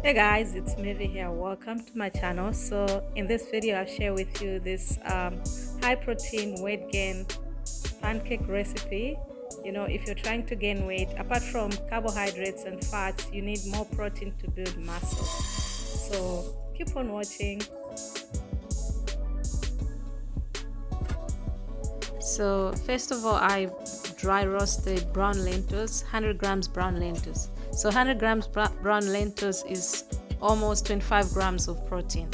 Hey guys, it's Mary here. Welcome to my channel. So in this video I'll share with you this high protein weight gain pancake recipe. If you're trying to gain weight, apart from carbohydrates and fats, you need more protein to build muscle. So keep on watching. So first of all, I dry roasted brown lentils, 100 grams brown lentils. So 100 grams brown lentils is almost 25 grams of protein.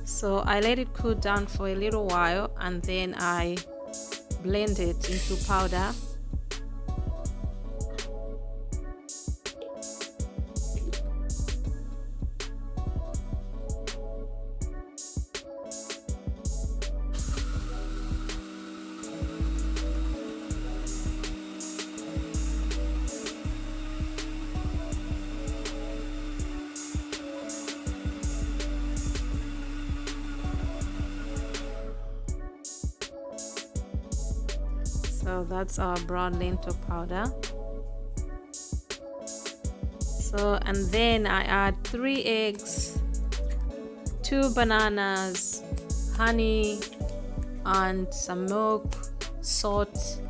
So I let it cool down for a little while and then I blend it into powder. So that's our brown lentil powder. So and then I add 3 eggs, 2 bananas, honey, and some milk, salt.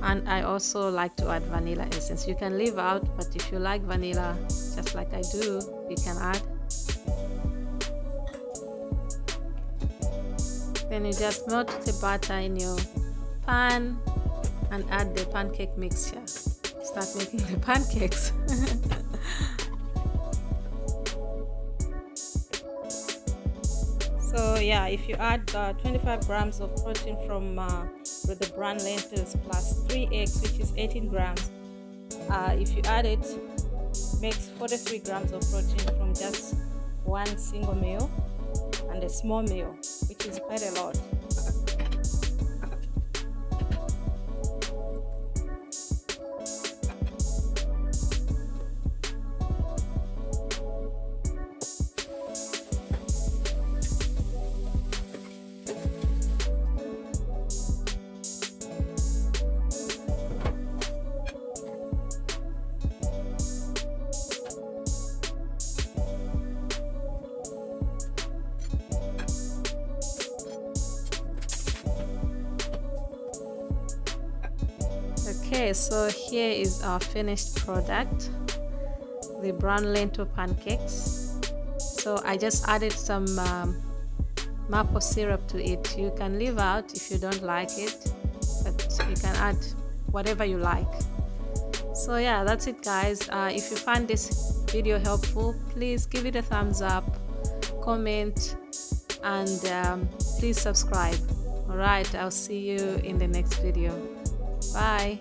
And I also like to add vanilla essence. You can leave out, but if you like vanilla, just like I do, you can add. Then you just melt the butter in your pan and add the pancake mixture. Start making the pancakes. So yeah, if you add 25 grams of protein from with the brown lentils plus 3 eggs, which is 18 grams, if you add it, makes 43 grams of protein from just one single meal and a small meal, which is quite a lot. Okay, so here is our finished product, the brown lentil pancakes. So I just added some maple syrup to it. You can leave out if you don't like it, but you can add whatever you like. So yeah, that's it guys. If you find this video helpful, please give it a thumbs up, comment, and please subscribe. Alright, I'll see you in the next video. Bye.